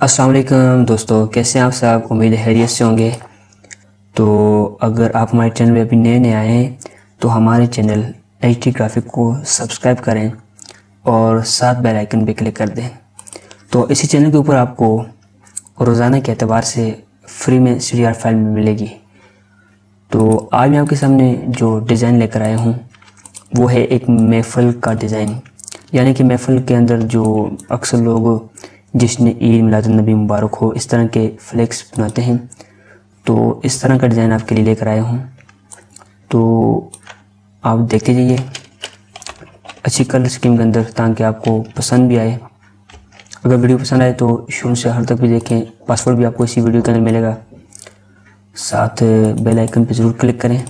अस्सलाम वालेकुम दोस्तों, कैसे हैं आप सब। उम्मीद है खैरियत से होंगे। तो अगर आप हमारे चैनल पे अभी नए नए आए हैं तो हमारे चैनल एच डी ग्राफिक को सब्सक्राइब करें और साथ बेल आइकन पे क्लिक कर दें। तो इसी चैनल के ऊपर आपको रोज़ाना के एतबार से फ्री में CDR फाइल मिलेगी। तो आज मैं आपके सामने जो डिज़ाइन लेकर आया हूँ वो है एक महफ़िल का डिज़ाइन, यानी कि महफ़िल के अंदर जो अक्सर लोग जिसने ईद मिलादुन्नबी मुबारक हो इस तरह के फ्लेक्स बनाते हैं, तो इस तरह का डिज़ाइन आपके लिए लेकर आया हूँ। तो आप देखते जाइए अच्छी कलर स्कीम के अंदर, ताकि आपको पसंद भी आए। अगर वीडियो पसंद आए तो शुरू से हर तक भी देखें। पासवर्ड भी आपको इसी वीडियो के अंदर मिलेगा। साथ बेल आइकन पर ज़रूर क्लिक करें।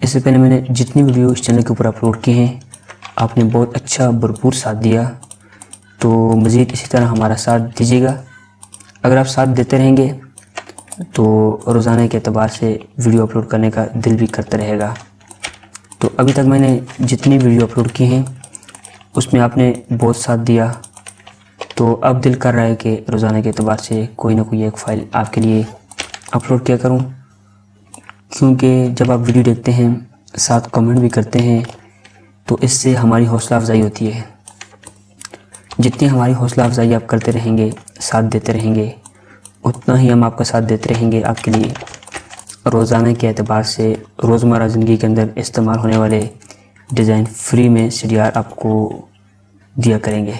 इससे पहले मैंने जितनी वीडियो इस चैनल के ऊपर अपलोड की हैं आपने बहुत अच्छा भरपूर साथ दिया, तो मज़ीद इसी तरह हमारा साथ दीजिएगा। अगर आप साथ देते रहेंगे तो रोज़ाना के एतबार से वीडियो अपलोड करने का दिल भी करता रहेगा। तो अभी तक मैंने जितनी वीडियो अपलोड की हैं उसमें आपने बहुत साथ दिया, तो अब दिल कर रहा है कि रोज़ाना के एतबार से कोई ना कोई एक फ़ाइल आपके लिए अपलोड किया करूं। क्योंकि जब आप वीडियो देखते हैं साथ कमेंट भी करते हैं तो इससे हमारी हौसला अफजाई होती है। जितनी हमारी हौसला अफजाई आप करते रहेंगे, साथ देते रहेंगे, उतना ही हम आपका साथ देते रहेंगे। आपके लिए रोज़ाना के एतबार से रोज़मर्रा ज़िंदगी के अंदर इस्तेमाल होने वाले डिज़ाइन फ्री में CDR आपको दिया करेंगे।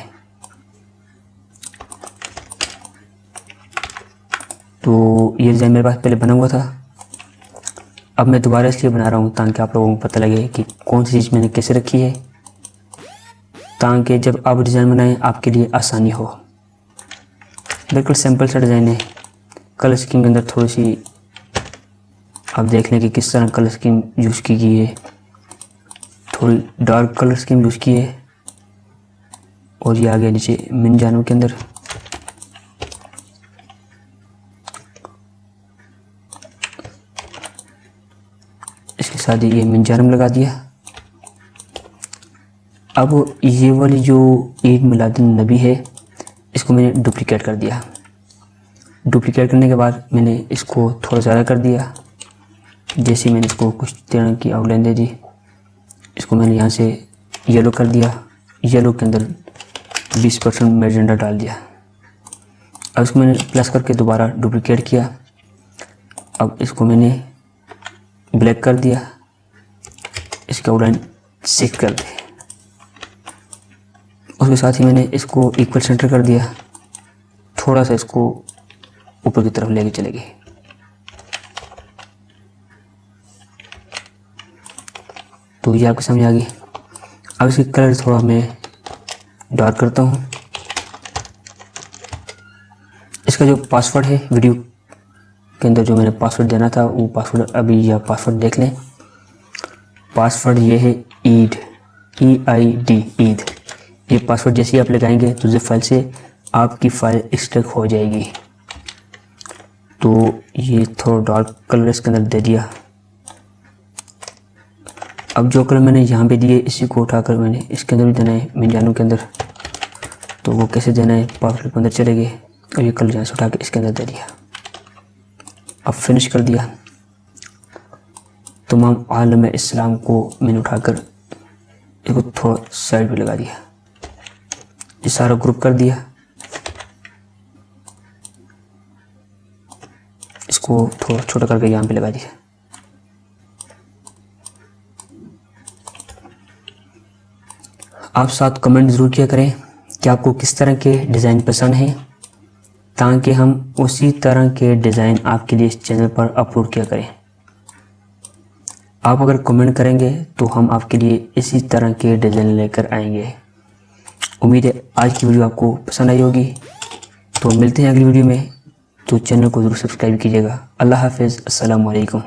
तो ये डिज़ाइन मेरे पास पहले बना हुआ था, अब मैं दोबारा इसलिए बना रहा हूँ ताकि आप लोगों को पता लगे कि कौन सी चीज़ मैंने कैसे रखी है, ताकि जब आप डिज़ाइन बनाएं आपके लिए आसानी हो। बिल्कुल सिंपल सा डिज़ाइन है। कलर स्कीम के अंदर थोड़ी सी आप देख लें कि किस तरह कलर स्कीम यूज़ की गई है। थोड़ी डार्क कलर स्कीम यूज़ की है और ये आ गया नीचे मिन जानव के अंदर। इसके साथ ये मिन जानव लगा दिया। अब ये वाली जो ईद मिलादुन्नबी है इसको मैंने डुप्लिकेट कर दिया। डुप्लिकेट करने के बाद मैंने इसको थोड़ा ज़्यादा कर दिया। जैसे मैंने इसको कुछ तरह की आउटलाइन दे दी, इसको मैंने यहाँ से येलो कर दिया। येलो के अंदर 20% मैजेंडा डाल दिया। अब इसको मैंने प्लस करके दोबारा डुप्लिकेट किया। अब इसको मैंने ब्लैक कर दिया। इसका आउटलाइन शिफ्ट कर दी। उसके साथ ही मैंने इसको इक्वल सेंटर कर दिया। थोड़ा सा इसको ऊपर की तरफ लेके चले गए। तो ये आपको समझ आ गई। अब इसकी कलर थोड़ा मैं डार्क करता हूँ। इसका जो पासवर्ड है वीडियो के अंदर जो मैंने पासवर्ड देना था वो पासवर्ड अभी या पासवर्ड देख लें। पासवर्ड ये है ईद, EID ईद। ये पासवर्ड जैसे ही आप लगाएंगे तो जिप फाइल से आपकी फ़ाइल एक्सट्रैक्ट हो जाएगी। तो ये थोड़ा डार्क कलर इसके अंदर दे दिया। अब जो कलर मैंने यहाँ पे दिए इसी को उठाकर मैंने इसके अंदर भी देना है मिन जानव के अंदर। तो वो कैसे देना है, पासवर्ड के अंदर चले गए और ये कलर यहाँ से उठा के इसके अंदर दे दिया। अब फिनिश कर दिया। तमाम आलम इस्लाम को मैंने उठाकर इसको थोड़ा साइड पे लगा दिया। ये सारा ग्रुप कर दिया। इसको थोड़ा छोटा करके यहाँ पे लगा दिया। आप साथ कमेंट ज़रूर किया करें कि आपको किस तरह के डिज़ाइन पसंद हैं, ताकि हम उसी तरह के डिज़ाइन आपके लिए इस चैनल पर अपलोड किया करें। आप अगर कमेंट करेंगे तो हम आपके लिए इसी तरह के डिज़ाइन लेकर आएंगे। उम्मीद है आज की वीडियो आपको पसंद आई होगी। तो मिलते हैं अगली वीडियो में। तो चैनल को ज़रूर सब्सक्राइब कीजिएगा। अल्लाह हाफ़िज़। अस्सलामु अलैकुम।